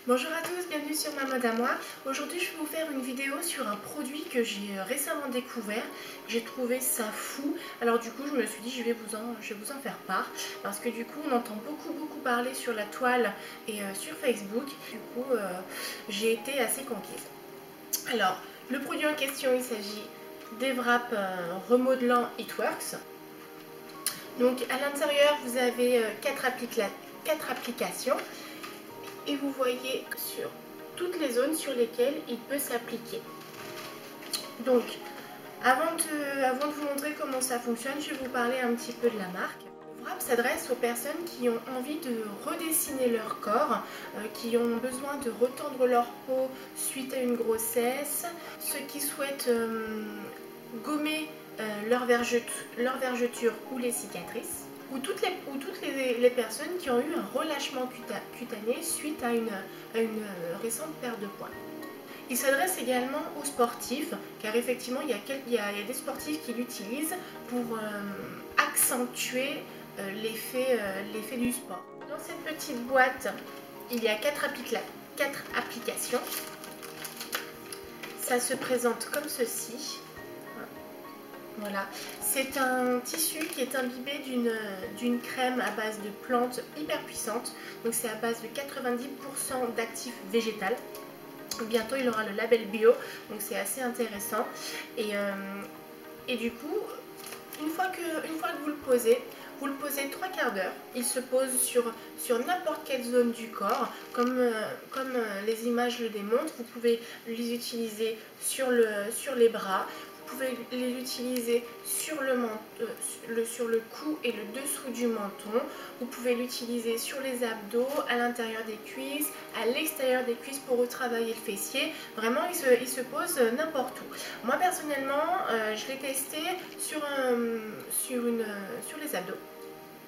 Bonjour à tous, bienvenue sur ma mode à moi. Aujourd'hui je vais vous faire une vidéo sur un produit que j'ai récemment découvert. J'ai trouvé ça fou. Alors du coup je me suis dit je vais vous en faire part. Parce que du coup on entend beaucoup parler sur la toile et sur Facebook. Du coup j'ai été assez conquise. Alors le produit en question, il s'agit d'Evrap remodelant It Works. Donc à l'intérieur vous avez 4 applications. Et vous voyez sur toutes les zones sur lesquelles il peut s'appliquer. Donc, avant de vous montrer comment ça fonctionne, je vais vous parler un petit peu de la marque. Wrap s'adresse aux personnes qui ont envie de redessiner leur corps, qui ont besoin de retendre leur peau suite à une grossesse, ceux qui souhaitent gommer leur vergeture ou les cicatrices, ou toutes les personnes qui ont eu un relâchement cutané suite à une récente perte de poids. Il s'adresse également aux sportifs, car effectivement il y a des sportifs qui l'utilisent pour accentuer l'effet du sport. Dans cette petite boîte, il y a 4 applications. Ça se présente comme ceci. Voilà, c'est un tissu qui est imbibé d'une crème à base de plantes hyper puissante. Donc c'est à base de 90% d'actifs végétals. Bientôt il aura le label bio, donc c'est assez intéressant. Et du coup, une fois que vous le posez 3 quarts d'heure. Il se pose sur n'importe quelle zone du corps, comme les images le démontrent. Vous pouvez les utiliser sur les bras. Vous pouvez les utiliser sur le cou et le dessous du menton. Vous pouvez l'utiliser sur les abdos, à l'intérieur des cuisses, à l'extérieur des cuisses pour retravailler le fessier. Vraiment, il se pose n'importe où. Moi personnellement, je l'ai testé sur les abdos.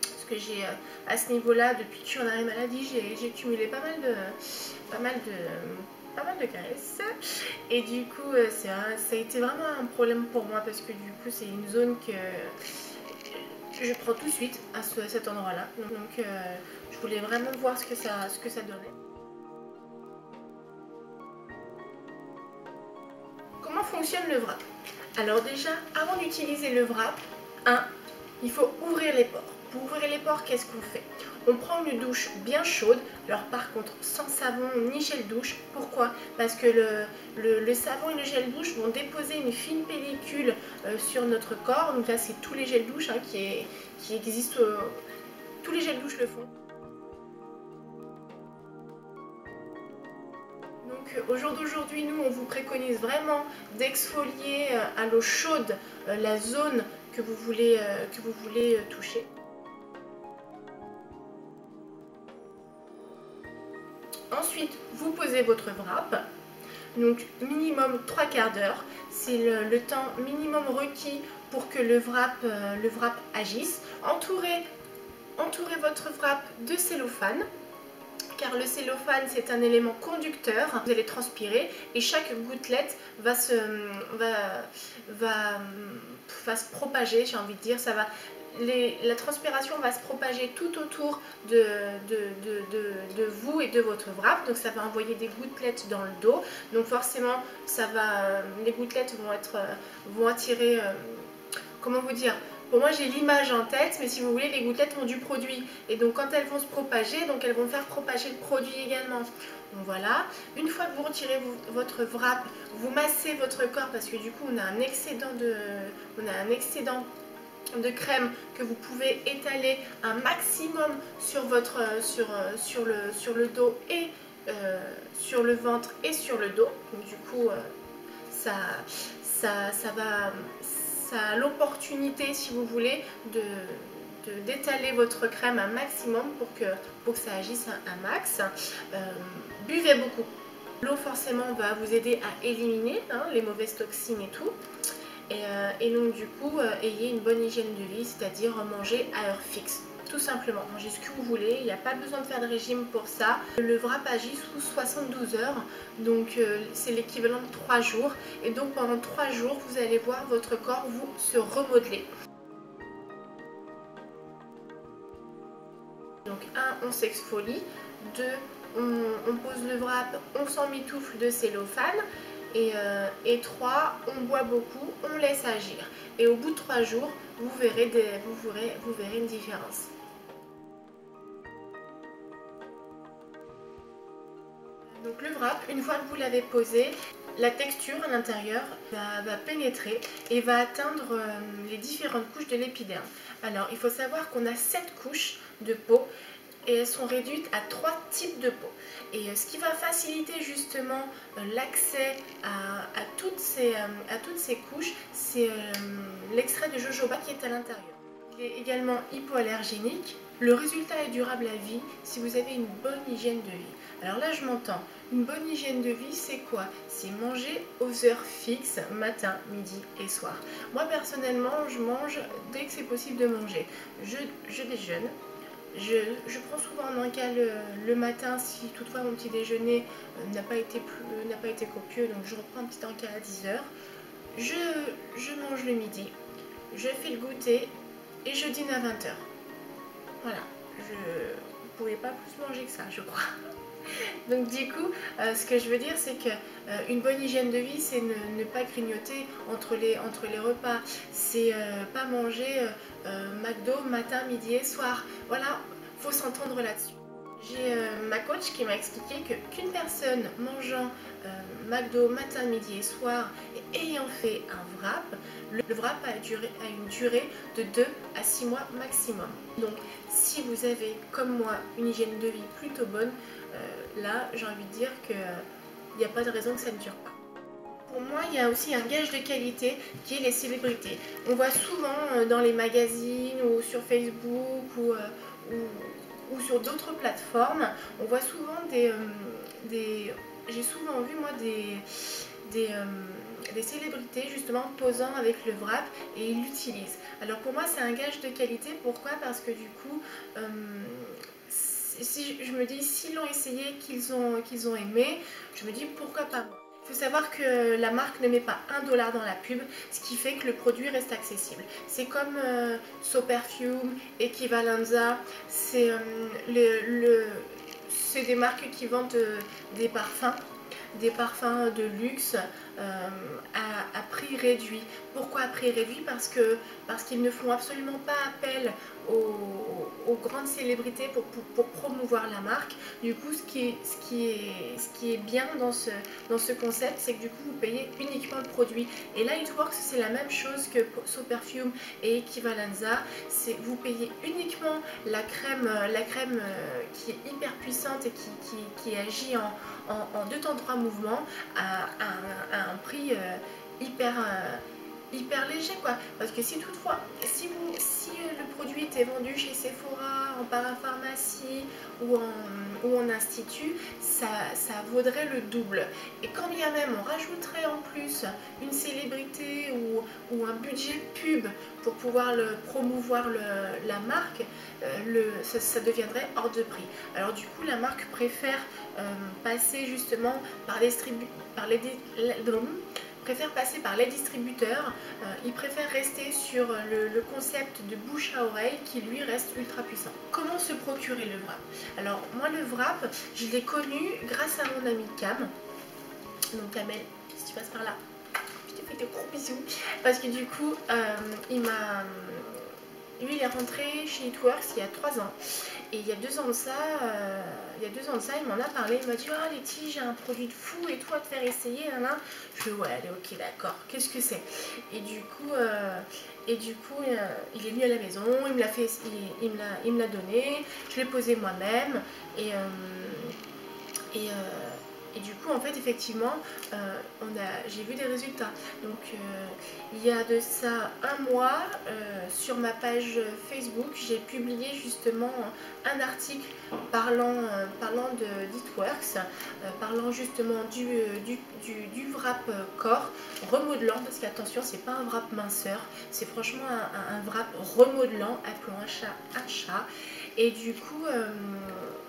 Parce que j'ai à ce niveau-là, depuis que je suis en arrêt maladie, j'ai cumulé pas mal de graisse, et du coup ça a été vraiment un problème pour moi, parce que du coup c'est une zone que je prends tout de suite à cet endroit là, donc je voulais vraiment voir ce que ça donnait. Comment fonctionne le Wrap? Alors déjà, avant d'utiliser le Wrap, il faut ouvrir les pores. Pour ouvrir les pores, qu'est-ce qu'on fait? On prend une douche bien chaude, alors par contre sans savon ni gel douche. Pourquoi? Parce que le savon et le gel douche vont déposer une fine pellicule sur notre corps. Donc là c'est tous les gels douches qui existent, tous les gels douches le font. Donc au jour d'aujourd'hui, nous on vous préconise vraiment d'exfolier à l'eau chaude la zone que vous voulez toucher. Ensuite, vous posez votre wrap, donc minimum 3 quarts d'heure. C'est le temps minimum requis pour que le wrap agisse. Entourez votre wrap de cellophane, car le cellophane c'est un élément conducteur. Vous allez transpirer et chaque gouttelette va se propager, j'ai envie de dire. La transpiration va se propager tout autour de vous et de votre wrap, donc ça va envoyer des gouttelettes dans le dos. Donc forcément les gouttelettes vont attirer, comment vous dire, pour moi j'ai l'image en tête, mais si vous voulez, les gouttelettes ont du produit, et donc quand elles vont se propager, donc elles vont faire propager le produit également. Donc voilà, une fois que vous retirez votre wrap, vous massez votre corps, parce que du coup on a un excédent de crème que vous pouvez étaler un maximum sur le dos et sur le ventre et sur le dos. Donc du coup ça a l'opportunité, si vous voulez, d'étaler votre crème un maximum pour que ça agisse un max. Buvez beaucoup. L'eau forcément va vous aider à éliminer les mauvaises toxines et tout. Et donc du coup, ayez une bonne hygiène de vie, c'est-à-dire manger à heure fixe. Tout simplement, mangez ce que vous voulez, il n'y a pas besoin de faire de régime pour ça. Le wrap agit sous 72 heures, donc c'est l'équivalent de 3 jours. Et donc pendant 3 jours, vous allez voir votre corps se remodeler. Donc 1, on s'exfolie. 2, on pose le wrap, on s'emmitoufle de cellophane. Et 3, on boit beaucoup, on laisse agir. Et au bout de 3 jours, vous verrez une différence. Donc le wrap, une fois que vous l'avez posé, la texture à l'intérieur va pénétrer et va atteindre les différentes couches de l'épiderme. Alors il faut savoir qu'on a 7 couches de peau et elles sont réduites à 3 types de peau. Et ce qui va faciliter justement l'accès à toutes ces couches, c'est l'extrait de jojoba qui est à l'intérieur. Il est également hypoallergénique. Le résultat est durable à vie si vous avez une bonne hygiène de vie. Alors là, je m'entends. Une bonne hygiène de vie, c'est quoi? C'est manger aux heures fixes, matin, midi et soir. Moi, personnellement, je mange dès que c'est possible de manger. Je déjeune. Je prends souvent un encas le matin si toutefois mon petit déjeuner n'a pas été copieux, donc je reprends un petit encas à 10h. Je mange le midi, je fais le goûter et je dîne à 20h. Voilà, je ne pouvais pas plus manger que ça, je crois. Donc du coup, ce que je veux dire, c'est qu'une bonne hygiène de vie, c'est ne pas grignoter entre les repas. C'est pas manger McDo matin, midi et soir. Voilà, faut s'entendre là-dessus. J'ai ma coach qui m'a expliqué qu'une personne mangeant McDo matin, midi et soir et ayant fait un wrap, le wrap a une durée de 2 à 6 mois maximum. Donc si vous avez comme moi une hygiène de vie plutôt bonne, là j'ai envie de dire qu'il n'y a pas de raison que ça ne dure pas. Pour moi, il y a aussi un gage de qualité qui est les célébrités. On voit souvent dans les magazines ou sur Facebook ou sur d'autres plateformes, on voit souvent j'ai souvent vu moi des célébrités justement posant avec le wrap et ils l'utilisent. Alors pour moi c'est un gage de qualité, pourquoi? Parce que du coup si je me dis s'ils l'ont essayé, qu'ils ont aimé, je me dis pourquoi pas moi. Il faut savoir que la marque ne met pas $1 dans la pub, ce qui fait que le produit reste accessible. C'est comme So Perfume, Equivalenza, c'est des marques qui vendent des parfums de luxe à prix réduit. Pourquoi à prix réduit? Parce qu'ils ne font absolument pas appel aux grandes célébrités pour promouvoir la marque. Du coup, ce qui est bien dans ce concept, c'est que du coup, vous payez uniquement le produit. Et là, Lightworks, c'est la même chose que So Perfume et Equivalenza. Vous payez uniquement la crème qui est hyper puissante et qui agit en 2 temps 3 mouvements à un prix hyper léger quoi. Parce que si toutefois, si le produit était vendu chez Sephora, en parapharmacie ou en institut, ça vaudrait le double. Et quand bien même on rajouterait en plus une célébrité ou un budget pub pour pouvoir promouvoir la marque, ça deviendrait hors de prix. Alors du coup la marque préfère passer justement par les distributeurs, ils préfèrent rester sur le concept de bouche à oreille qui lui reste ultra puissant. Comment se procurer le wrap? Alors moi le wrap, je l'ai connu grâce à mon ami Cam. Donc Kamel, si tu passes par là, je te fais de gros bisous. Parce que du coup, lui il est rentré chez Lightworks il y a 3 ans. Et il y a 2 ans de ça, il m'en a parlé, il m'a dit oh Letty, j'ai un produit de fou et toi te faire essayer, là. Je fais ouais allez ok d'accord, qu'est-ce que c'est? Et du coup il est venu à la maison, il me l'a donné, je l'ai posé moi-même et du coup en fait effectivement j'ai vu des résultats. Donc il y a de ça 1 mois sur ma page Facebook j'ai publié justement un article parlant de Lightworks, parlant justement du wrap corps remodelant, parce qu'attention c'est pas un wrap minceur, c'est franchement un wrap remodelant, appelons un chat un chat. Et du coup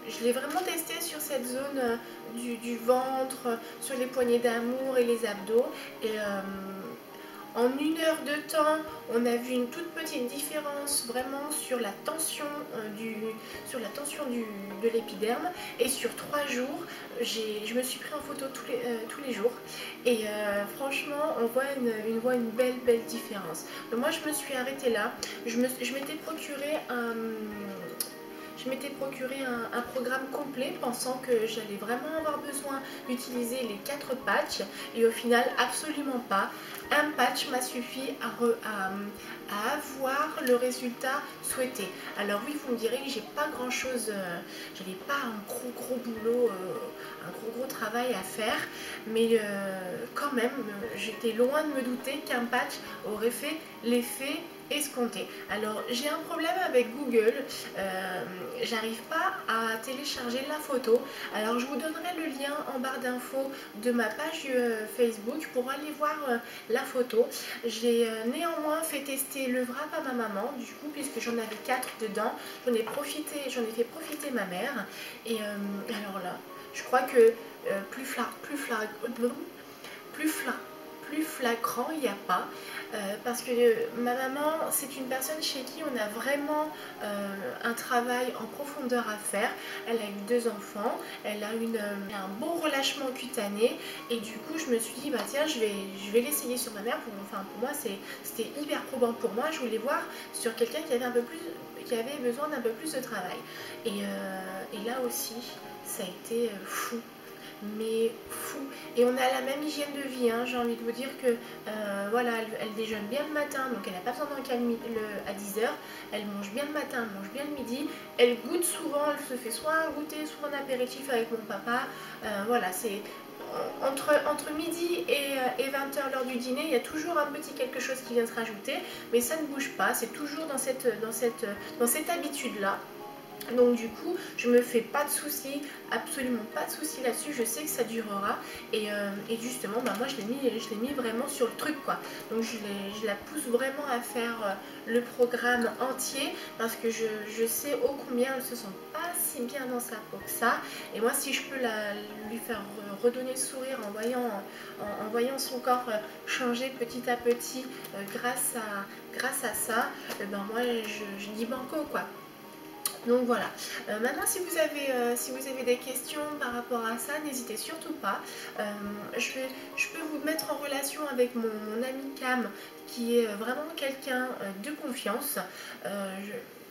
je l'ai vraiment testé sur cette zone du ventre, sur les poignées d'amour et les abdos. Et En 1 heure de temps, on a vu une toute petite différence vraiment sur la tension, de l'épiderme. Et sur 3 jours, je me suis pris en photo tous les jours. Et franchement, on voit une belle différence. Donc moi, je me suis arrêtée là. Je m'étais procuré un programme complet pensant que j'allais vraiment avoir besoin d'utiliser les 4 patchs et au final absolument pas. Un patch m'a suffi à avoir le résultat souhaité. Alors oui, vous me direz que j'ai pas grand chose, j'avais pas un gros boulot, un gros travail à faire, mais quand même j'étais loin de me douter qu'un patch aurait fait l'effet escompté. Alors j'ai un problème avec Google, j'arrive pas à télécharger la photo. Alors je vous donnerai le lien en barre d'infos de ma page Facebook pour aller voir la photo. J'ai néanmoins fait tester le wrap à ma maman, du coup, puisque j'en avais 4 dedans. J'en ai fait profiter ma mère. Et alors là, je crois que plus flagrant il n'y a pas, parce que ma maman, c'est une personne chez qui on a vraiment un travail en profondeur à faire. Elle a eu 2 enfants, elle a un bon relâchement cutané, et du coup je me suis dit bah tiens, je vais l'essayer sur ma mère. Pour moi c'était hyper probant pour moi. Je voulais voir sur quelqu'un qui avait besoin d'un peu plus de travail, et là aussi ça a été fou, mais fou. Et on a la même hygiène de vie, hein. J'ai envie de vous dire que voilà, elle déjeune bien le matin, donc elle n'a pas besoin d'un calme à 10 h. Elle mange bien le matin, elle mange bien le midi, elle goûte souvent, elle se fait soit un goûter, soit un apéritif avec mon papa. Voilà, c'est entre midi et 20 h, l'heure du dîner, il y a toujours un petit quelque chose qui vient se rajouter, mais ça ne bouge pas, c'est toujours dans cette habitude-là. Donc du coup, je me fais pas de soucis, absolument pas de soucis là-dessus. Je sais que ça durera, et justement, bah, moi je l'ai mis vraiment sur le truc, quoi. Donc je la pousse vraiment à faire le programme entier, parce que je sais ô combien elle se sent pas si bien dans sa peau que ça. Et moi, si je peux lui faire redonner le sourire en voyant son corps changer petit à petit grâce à ça, ben moi je dis banco, quoi. Donc voilà. Maintenant, si vous avez des questions par rapport à ça, n'hésitez surtout pas. Je peux vous mettre en relation avec mon ami Cam, qui est vraiment quelqu'un de confiance.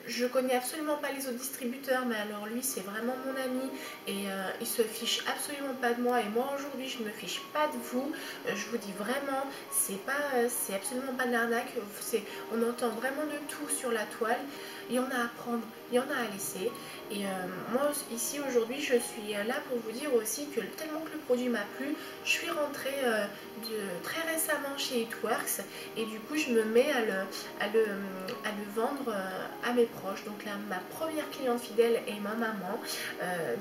Je connais absolument pas les autres distributeurs, mais alors lui c'est vraiment mon ami, et il se fiche absolument pas de moi, et moi aujourd'hui je ne me fiche pas de vous. Je vous dis vraiment, c'est absolument pas de l'arnaque. On entend vraiment de tout sur la toile. Il y en a à prendre, il y en a à laisser. Et moi ici aujourd'hui je suis là pour vous dire aussi que tellement que le produit m'a plu, je suis rentrée très récemment chez It Works, et du coup je me mets à le vendre à mes proches. Donc là, ma première cliente fidèle est ma maman.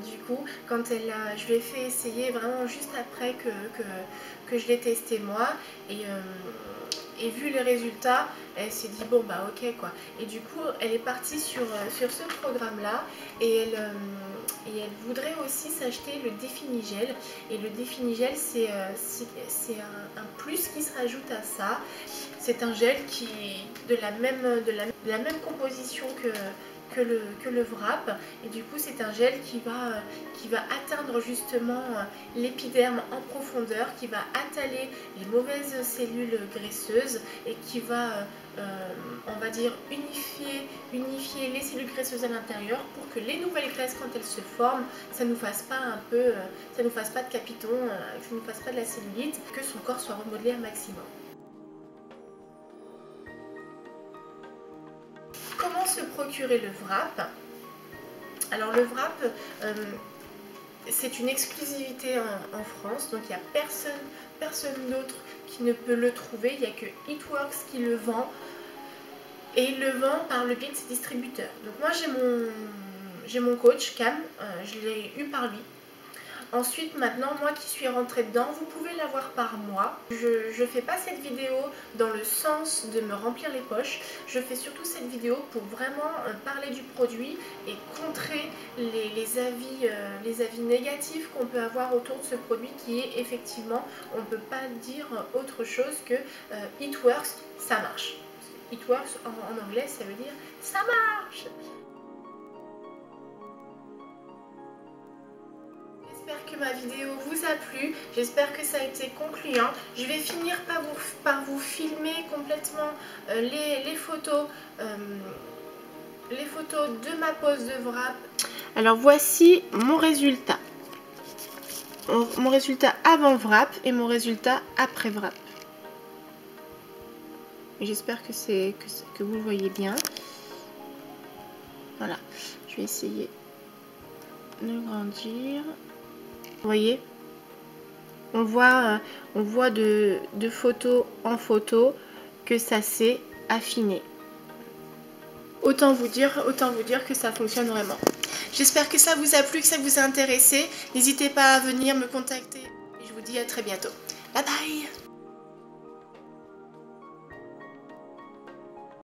Du coup, je l'ai fait essayer vraiment juste après que je l'ai testé moi, et vu les résultats, elle s'est dit bon bah ok, quoi. Et du coup elle est partie sur ce programme là, et elle voudrait aussi s'acheter le Définigel. Et le Définigel, c'est un plus qui se rajoute à ça. C'est un gel qui de la même composition que le wrap, et du coup c'est un gel qui va atteindre justement l'épiderme en profondeur, qui va attaler les mauvaises cellules graisseuses, et qui va on va dire unifier les cellules graisseuses à l'intérieur, pour que les nouvelles graisses, quand elles se forment, ça nous fasse pas ça nous fasse pas de capiton, ça nous fasse pas de la cellulite, que son corps soit remodelé un maximum. Comment se procurer le wrap? Alors le wrap, c'est une exclusivité en France, donc il n'y a personne d'autre qui ne peut le trouver. Il n'y a que It Works qui le vend, et il le vend par le biais de ses distributeurs. Donc moi j'ai mon coach Cam, je l'ai eu par lui. Ensuite, maintenant, moi qui suis rentrée dedans, vous pouvez l'avoir par mois. Je ne fais pas cette vidéo dans le sens de me remplir les poches. Je fais surtout cette vidéo pour vraiment parler du produit et contrer les avis négatifs qu'on peut avoir autour de ce produit qui est effectivement, on ne peut pas dire autre chose que it works, ça marche. It works en anglais, ça veut dire ça marche. J'espère que ma vidéo vous a plu, j'espère que ça a été concluant. Je vais finir par vous filmer complètement les photos de ma pose de wrap. Alors voici mon résultat. Mon résultat avant wrap et mon résultat après wrap. J'espère que vous le voyez bien. Voilà, je vais essayer de grandir. Vous voyez, on voit de photo en photo que ça s'est affiné. Autant vous dire que ça fonctionne vraiment. J'espère que ça vous a plu, que ça vous a intéressé. N'hésitez pas à venir me contacter. Et je vous dis à très bientôt. Bye bye!